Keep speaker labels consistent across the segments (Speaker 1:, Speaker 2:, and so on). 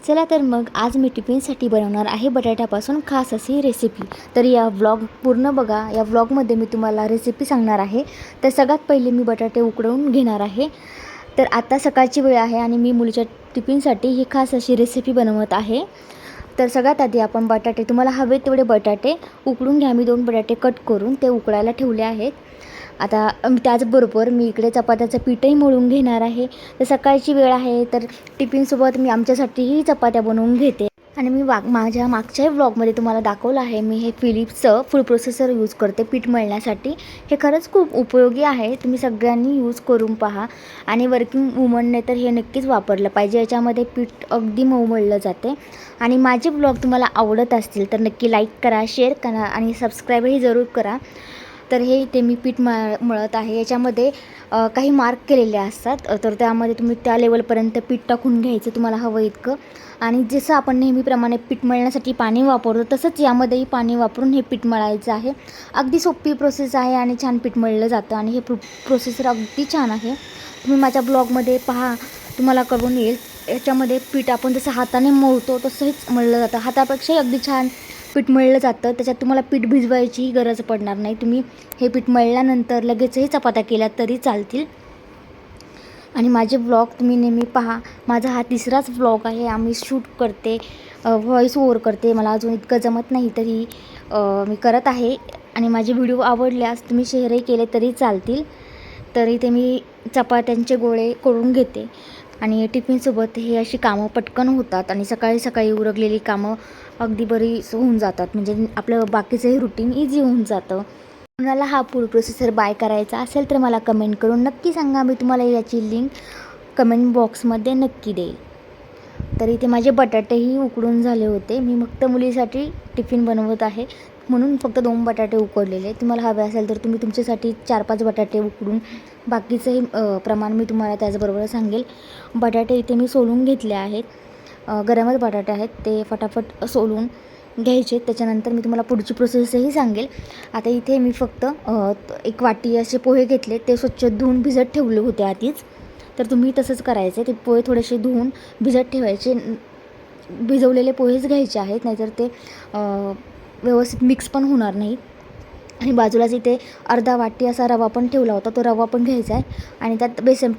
Speaker 1: चला तर मग आज मी टिफिनसाठी बनवणार आहे बटाट्यापासून खास अशी रेसिपी। तर या व्लॉग पूर्ण बघा। या व्लॉगमध्ये मी तुम्हाला रेसिपी सांगणार आहे। तर सगळ्यात पहिले मी बटाटे उकडवून घेणार आहे। तर आता सकाळची वेळ आहे आणि मी मुलीच्या टिफिनसाठी ही खास अशी रेसिपी बनवत आहे। तर सगळ्यात आधी आपण बटाटे तुम्हाला हवे तेवढे बटाटे उकडून घ्या। मी 2 बटाटे कट करून ते उकडायला ठेवले आहेत। आता त्याचबरोबर मी इकडे चपात्याचं पीठही मळून घेणार आहे। तर सकाळची वेळ आहे तर टिफिनसोबत मी आमच्यासाठीही चपात्या बनवून घेते। आणि मी माझ्या मागच्याही व्लॉगमध्ये तुम्हाला दाखवलं आहे मी हे फिलिप्सचं फूड प्रोसेसर यूज करते पीठ मळण्यासाठी। हे खरंच खूप उपयोगी आहे, तुम्ही सगळ्यांनी यूज करून पहा। आणि वर्किंग वुमनने तर हे नक्कीच वापरलं पाहिजे, याच्यामध्ये पीठ अगदी मऊ मळलं जाते। आणि माझे व्लॉग तुम्हाला आवडत असतील तर नक्की लाईक करा, शेअर करा आणि सबस्क्राईबही जरूर करा। तर हे इथे मी पीठ मळत आहे। याच्यामध्ये काही मार्क केलेले असतात, तर त्यामध्ये तुम्ही त्या लेवलपर्यंत पीठ टाकून घ्यायचं तुम्हाला हवं इतकं। आणि जसं आपण नेहमीप्रमाणे पीठ मळण्यासाठी पाणी वापरतो तसंच यामध्येही पाणी वापरून हे पीठ मळायचं आहे। अगदी सोपी प्रोसेस आहे आणि छान पीठ मळलं जातं आणि हे प्रोसेसर अगदी छान आहे। तुम्ही माझ्या ब्लॉगमध्ये पहा, तुम्हाला कळून येईल। याच्यामध्ये पीठ आपण जसं हाताने मळतो तसंच मळलं जातं, हातापेक्षाही अगदी छान पीठ मळलं जातं। त्याच्यात तुम्हाला पीठ भिजवायचीही गरज पडणार नाही, तुम्ही हे पीठ मळल्यानंतर लगेचही चपात्या केल्या तरी चालतील। आणि माझे व्लॉग तुम्ही नेहमी पहा। माझा हा तिसराच व्लॉग आहे, आम्ही शूट करते, व्हॉईस ओव्हर करते। मला अजून इतकं जमत नाही तरी मी करत आहे। आणि माझे व्हिडिओ आवडल्यास तुम्ही शेअरही केले तरी चालतील। तर इथे मी चपात्यांचे गोळे करून घेते आणि टिफिनसोबत हे अशी कामं पटकन होतात आणि सकाळी सकाळी उरकलेली कामं अगदी बरीच होऊन जातात, म्हणजे आपलं बाकीचंही रुटीन इझी होऊन जातं। कुणाला हा फूड प्रोसेसर बाय करायचा असेल तर मला कमेंट करून नक्की सांगा, मी तुम्हाला याची लिंक कमेंट बॉक्समध्ये नक्की देईल। तर इथे माझे बटाटेही उकडून झाले होते, मी फक्त मुलीसाठी टिफिन बनवत आहे म्हणून फक्त 2 बटाटे उकडलेले। तुम्हाला हवे असेल तर तुम्ही तुमच्यासाठी 4-5 बटाटे उकडून बाकीचंही प्रमाण मी तुम्हाला त्याचबरोबर सांगेल। बटाटे इथे मी सोलून घेतले आहेत, गरमच बटाटे आहेत, ते फटाफट सोलून घ्यायचे। त्याच्यानंतर मी तुम्हाला पुढची प्रोसेसही सांगेल। आता इथे मी फक्त 1 वाटी असे पोहे घेतले, ते स्वच्छ धुवून भिजत ठेवले होते आधीच। तर तुम्ही तसंच करायचं, ते पोहे थोडेसे धुवून भिजत ठेवायचे। भिजवलेले पोहेच घ्यायचे आहेत, नाहीतर ते व्यवस्थित मिक्स पण होणार नाही। आणि बाजूलाच इथे अर्धा वाटी असा रवा पण ठेवला होता, तो रवा पण घ्यायचा आहे। आणि त्यात बेसन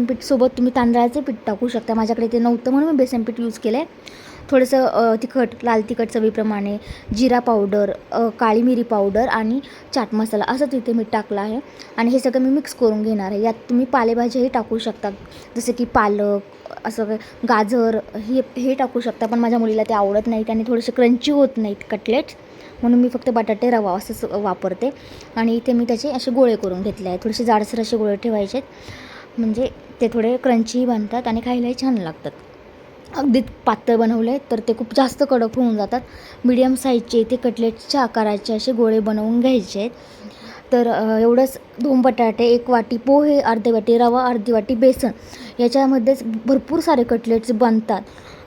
Speaker 1: पीठसोबत तुम्ही तांदळाचे पीठ टाकू शकता, माझ्याकडे ते नव्हतं म्हणून मी बेसन पीठ यूज केलं आहे। थोडंसं तिखट, लाल तिखट चवीप्रमाणे, जिरा पावडर, काळी मिरी पावडर आणि चाट मसाला असं तिथे मी टाकलं आहे। आणि हे सगळं मी मिक्स करून घेणार आहे। यात तुम्ही पालेभाज्याही टाकू शकता, जसं की पालक, असं गाजर हे टाकू शकता, पण माझ्या मुलीला ते आवडत नाही, त्याने थोडेसे क्रंची होत नाहीत कटलेट्स, म्हणून मी फक्त बटाटे रवा असंच वापरते। आणि इथे मी त्याचे असे गोळे करून घेतले आहेत, थोडेसे जाडसर असे गोळे ठेवायचे, म्हणजे ते थोडे क्रंची बनतात आणि खायलाही छान लागतात। अगदी पातळ बनवले तर ते खूप जास्त कडक होऊन जातात। मीडियम साईजचे ते कटलेट्सच्या आकाराचे असे गोळे बनवून घ्यायचे आहेत। तर एवढंच 2 बटाटे, 1 वाटी पोहे, अर्धी वाटी रवा, अर्धी वाटी बेसन, याच्यामध्येच भरपूर सारे कटलेट्स बनतात,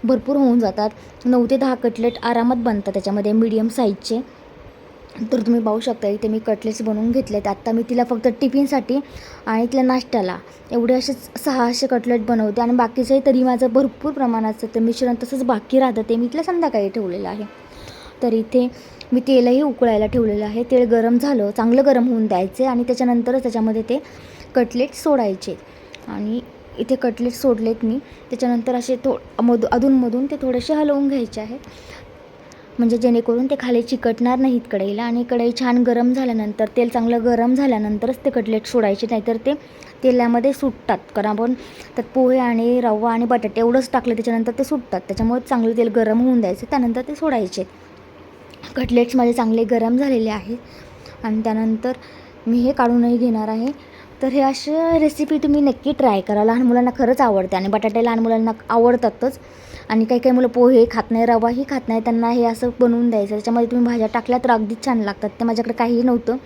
Speaker 1: भरपूर होऊन जातात। 9 ते 10 कटलेट आरामात बनतात त्याच्यामध्ये मीडियम साईजचे। तर तुम्ही पाहू शकता इथे मी कटलेट्स बनवून घेतलेत। आत्ता मी तिला फक्त टिफिनसाठी आणि तिला नाश्त्याला एवढे असे 600 कटलेट बनवते आणि बाकीचंही तरी माझं भरपूर प्रमाणाचं ते मिश्रण तसंच बाकी राहतं, ते मी तिला संध्याकाळी ठेवलेलं आहे। तर इथे मी तेलही उकळायला ठेवलेलं आहे, तेल गरम झालं, चांगलं गरम होऊन द्यायचे आणि त्याच्यानंतरच त्याच्यामध्ये ते कटलेट सोडायचे। आणि इथे कटलेट सोडलेत मी, त्याच्यानंतर असे अधूनमधून ते थोडेसे हलवून घ्यायचे आहे, म्हणजे जेणेकरून ते खाली चिकटणार नाहीत कढईला। आणि कढई छान गरम झाल्यानंतर, तेल चांगलं गरम झाल्यानंतरच ते कटलेट सोडायचे, नाहीतर ते तेलामध्ये सुटतात, कारण आपण त्यात पोहे आणि रवा आणि बटाटे एवढंच टाकलं त्याच्यानंतर ते सुटतात, त्याच्यामुळे चांगलं तेल गरम होऊन द्यायचं, त्यानंतर ते सोडायचे। कटलेट्स माझे चांगले गरम झालेले आहेत आणि त्यानंतर मी हे काढूनही घेणार आहे। तर हे अशा रेसिपी तुम्ही नक्की ट्राय करा, लहान मुलांना खरंच आवडते आणि बटाटे लहान मुलांना आवडतातच। आणि काही मुलं पोहे खात नाही, रवाही खात नाही, त्यांना हे असं बनवून द्यायचं, त्याच्यामध्ये तुम्ही भाज्या टाकल्या तर अगदीच छान लागतात। ते माझ्याकडे काहीही नव्हतं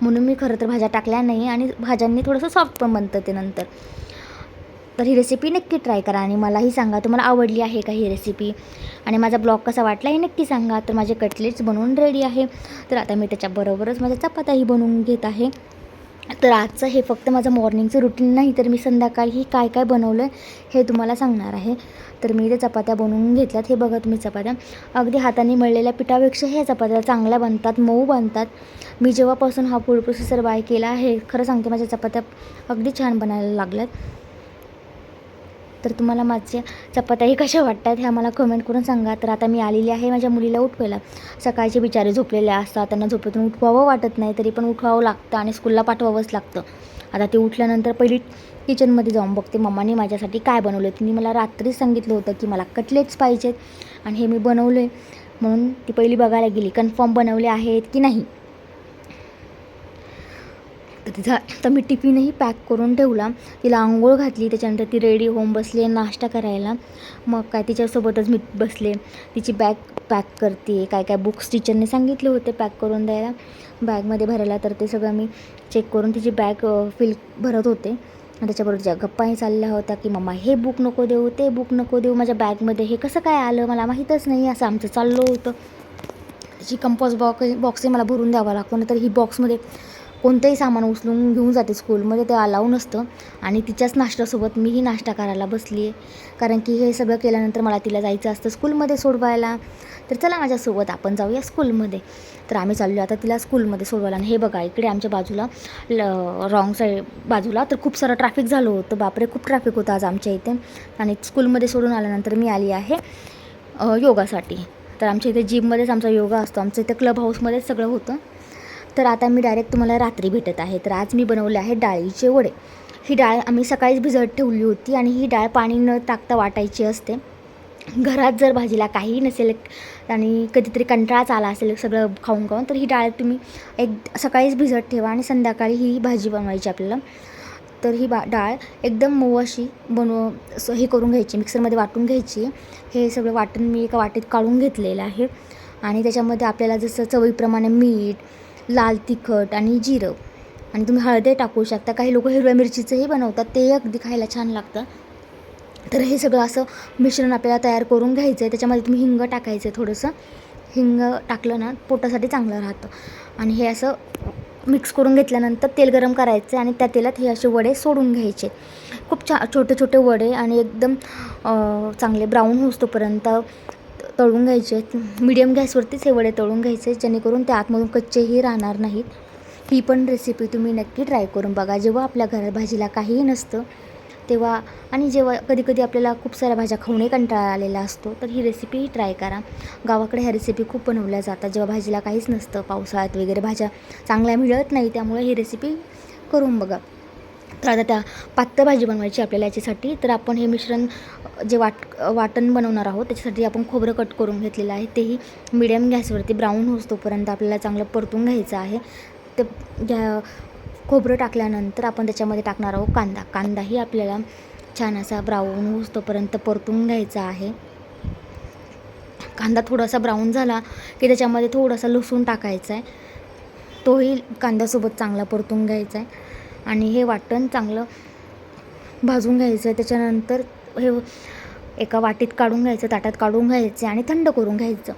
Speaker 1: म्हणून मी खरं तर भाज्या टाकल्या नाही, आणि भाज्यांनी थोडंसं सॉफ्ट पण बनतं ते नंतर। तर ही रेसिपी नक्की ट्राय करा आणि मलाही सांगा तुम्हाला आवडली आहे का ही रेसिपी, आणि माझा ब्लॉग कसा वाटला हे नक्की सांगा। तर माझे कटलेट्स बनवून रेडी आहे, तर आता मी त्याच्याबरोबरच माझ्या चपात्याही बनवून घेत आहे। तर आजचं हे फक्त माझं मॉर्निंगचं रुटीन नाही, तर मी संध्याकाळी काय काय बनवलं आहे हे तुम्हाला सांगणार आहे. तर मी इथे चपात्या बनवून घेतल्यात. हे बघा तुम्ही, चपात्या अगदी हाताने मळलेल्या पिठापेक्षा ह्या चपात्या चांगल्या बनतात, मऊ बनतात. मी जेव्हापासून हा फूड प्रोसेसर बाय केला आहे, खरं सांगते माझ्या चपात्या अगदी छान बनायला लागल्यात. तर तुम्हाला माझ्या चपात्याही कशा वाटतात ह्या मला कमेंट करून सांगा. तर आता मी आलेली आहे माझ्या मुलीला उठवायला. सकाळचे बिचारे झोपलेले असतात, त्यांना झोपेतून उठवावं वाटत नाही, तरी पण उठवावं लागतं आणि स्कूलला पाठवावंच लागतं. आता ते उठल्यानंतर पहिली किचनमध्ये जाऊन बघते मम्माने माझ्यासाठी काय बनवलं. तिने मला रात्रीच सांगितलं होतं की मला कटलेट्स पाहिजेत आणि हे मी बनवले, म्हणून ती पहिली बघायला गेली कन्फर्म बनवले आहेत की नाही. तर मी टिफिनही पॅक करून ठेवला, तिला आंघोळ घातली, त्याच्यानंतर ती रेडी होऊन बसली नाश्ता करायला. मग काय तिच्यासोबतच मी बसले, तिची बॅग पॅक करते. काय काय बुक्स टीचरने सांगितले होते पॅक करून द्यायला बॅगमध्ये भरायला, तर ते सगळं मी चेक करून तिची बॅग भरत होते. आणि त्याच्याबरोबर ज्या गप्पाही चालल्या होत्या की मम्मा हे बुक नको देऊ, ते बुक नको देऊ, माझ्या बॅगमध्ये हे कसं काय आलं मला माहीतच नाही, असं आमचं चाललं होतं. तिची कंपॉस बॉक्सही मला भरून द्यावा लागतो, नंतर ही बॉक्समध्ये कोणतंही सामान उचलून घेऊन जाते स्कूलमध्ये, ते अलाऊ नसतं. आणि तिच्याच नाश्त्यासोबत मीही नाश्ता करायला बसली आहे, कारण की हे सगळं केल्यानंतर मला तिला जायचं असतं स्कूलमध्ये सोडवायला. तर चला माझ्यासोबत आपण जाऊया स्कूलमध्ये. तर आम्ही चाललो आता तिला स्कूलमध्ये सोडवायला. आणि हे बघा इकडे आमच्या बाजूला रॉंग साईड बाजूला तर खूप सारं ट्रॅफिक झालं होतं. बापरे, खूप ट्रॅफिक होतं आज आमच्या इथे. आणि स्कूलमध्ये सोडून आल्यानंतर मी आली आहे योगासाठी. तर आमच्या इथे जिममध्येच आमचा योगा असतो, आमच्या इथे क्लब हाऊसमध्येच सगळं होतं. तर आता मी डायरेक्ट तुम्हाला रात्री भेटत आहे. तर आज मी बनवले आहे डाळीचे वडे. ही डाळ आम्ही सकाळीच भिजत ठेवली होती आणि ही डाळ पाणी न टाकता वाटायची असते. घरात जर भाजीला काहीही नसेल आणि कधीतरी कंटाळाच आला असेल सगळं खाऊन खाऊन, तर ही डाळ तुम्ही सकाळीच भिजत ठेवा आणि संध्याकाळी ही भाजी बनवायची आपल्याला. तर ही डाळ एकदम मऊ अशी हे करून घ्यायची, मिक्सरमध्ये वाटून घ्यायची. हे सगळं वाटण मी एका वाटीत काढून घेतलेलं आहे. आणि त्याच्यामध्ये आपल्याला जसं चवीप्रमाणे मीठ, लाल तिखट आणि जिरं आणि तुम्ही हळदही टाकू शकता. काही लोक हिरव्या मिरचीचंही बनवतात, ते अगदी खायला छान लागतं. तर हे सगळं असं मिश्रण आपल्याला तयार करून घ्यायचं आहे. त्याच्यामध्ये तुम्ही हिंग टाकायचं आहे, थोडंसं हिंग टाकलं ना पोटासाठी चांगलं राहतं. आणि हे असं मिक्स करून घेतल्यानंतर तेल गरम करायचं आणि त्या तेलात हे असे वडे सोडून घ्यायचे. खूप छोटे छोटे वडे आणि एकदम चांगले ब्राऊन होईस्तोपर्यंत तळून घ्यायचे. मीडियम गॅसवरतीच हे वडे तळून घ्यायचे, जेणेकरून ते आतमधून कच्चेही राहणार नाहीत. ही पण रेसिपी तुम्ही नक्की ट्राय करून बघा. जेव्हा आपल्या घरात भाजीला काहीही नसतं तेव्हा, आणि जेव्हा कधी आपल्याला खूप साऱ्या भाज्या खाऊनही कंटाळा आलेला असतो, तर ही रेसिपी ट्राय करा. गावाकडे ह्या रेसिपी खूप बनवल्या जातात जेव्हा भाजीला काहीच नसतं. पावसाळ्यात वगैरे भाज्या चांगल्या मिळत नाही, त्यामुळे ही रेसिपी करून बघा. तर आता त्या पातळ भाजी बनवायची आपल्याला याच्यासाठी. तर आपण हे मिश्रण जे वाटण बनवणार आहोत त्याच्यासाठी आपण खोबरं कट करून घेतलेलं आहे. तेही मिडियम गॅसवरती ब्राऊन होतोपर्यंत आपल्याला चांगलं परतून घ्यायचं आहे. ते खोबरं टाकल्यानंतर आपण त्याच्यामध्ये टाकणार आहोत कांदाही आपल्याला छान असा ब्राऊन होतोपर्यंत परतून घ्यायचा आहे. कांदा थोडासा ब्राऊन झाला की त्याच्यामध्ये थोडासा लसूण टाकायचा आहे, तोही कांद्यासोबत चांगला परतून घ्यायचा आहे. आणि हे वाटण चांगलं भाजून घ्यायचं आहे. त्याच्यानंतर हे एका वाटीत काढून घ्यायचं, ताटात काढून घ्यायचं आणि थंड करून घ्यायचं.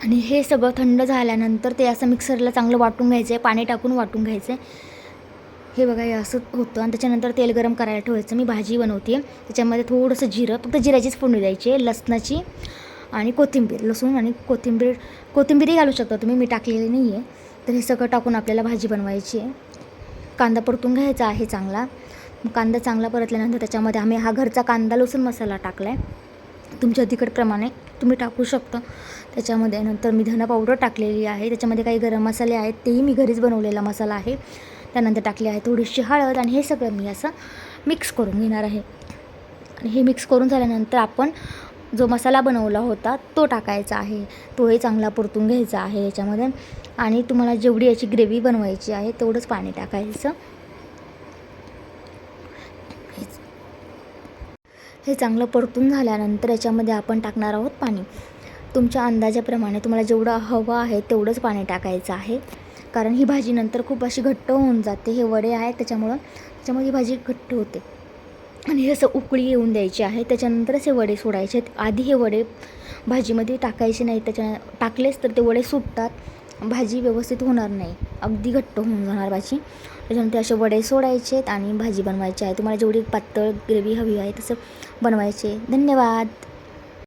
Speaker 1: आणि हे सगळं थंड झाल्यानंतर ते असं मिक्सरला चांगलं वाटून घ्यायचं आहे, पाणी टाकून वाटून घ्यायचं आहे. हे बघा हे असं होतं. आणि त्याच्यानंतर तेल गरम करायला ठेवायचं. मी भाजी बनवते आहे, त्याच्यामध्ये थोडंसं जिरं, फक्त जिऱ्याचीच फोडणी द्यायची आहे, लसणाची आणि लसूण आणि कोथिंबीरही घालू शकता तुम्ही, मी टाकलेली नाही आहे. तर हे सगळं टाकून आपल्याला भाजी बनवायची आहे. कांदा परतून घ्यायचा आहे चांगला. कांदा चांगला परतल्यानंतर त्याच्यामध्ये आम्ही हा घरचा कांदा लसूण मसाला टाकला आहे, तुमच्या तिखटप्रमाणे तुम्ही टाकू शकता. त्याच्यामध्ये नंतर मी धना पावडर टाकलेली आहे, त्याच्यामध्ये काही गरम मसाले आहेत, तेही मी घरीच बनवलेला मसाला आहे. त्यानंतर टाकली आहे थोडीशी हळद. आणि हे सगळं मी असं मिक्स करून घेणार आहे. आणि हे मिक्स करून झाल्यानंतर आपण जो मसाला बनवला होता तो टाकायचा आहे, तोही चांगला परतून घ्यायचा आहे याच्यामध्ये. आणि तुम्हाला जेवढी याची ग्रेव्ही बनवायची आहे तेवढंच पाणी टाकायचं. हे चांगलं परतून झाल्यानंतर याच्यामध्ये आपण टाकणार आहोत पाणी. तुमच्या अंदाजाप्रमाणे तुम्हाला जेवढं हवं आहे तेवढंच पाणी टाकायचं आहे, कारण ही भाजी नंतर खूप अशी घट्ट होऊन जाते. हे वडे आहेत त्याच्यामुळे ही भाजी घट्ट होते. आणि हे असं उकळी येऊन द्यायची आहे, त्याच्यानंतरच हे वडे सोडायचे आहेत. आधी हे वडे भाजीमध्ये टाकायचे नाही, टाकलेच तर ते वडे सुटतात, भाजी व्यवस्थित होणार नाही, अगदी घट्ट होऊन जाणार भाजी. त्याच्यानंतर असे वडे सोडायचे आणि भाजी बनवायची आहे. तुम्हाला जेवढी पातळ ग्रेव्ही हवी आहे तसं बनवायचे. धन्यवाद.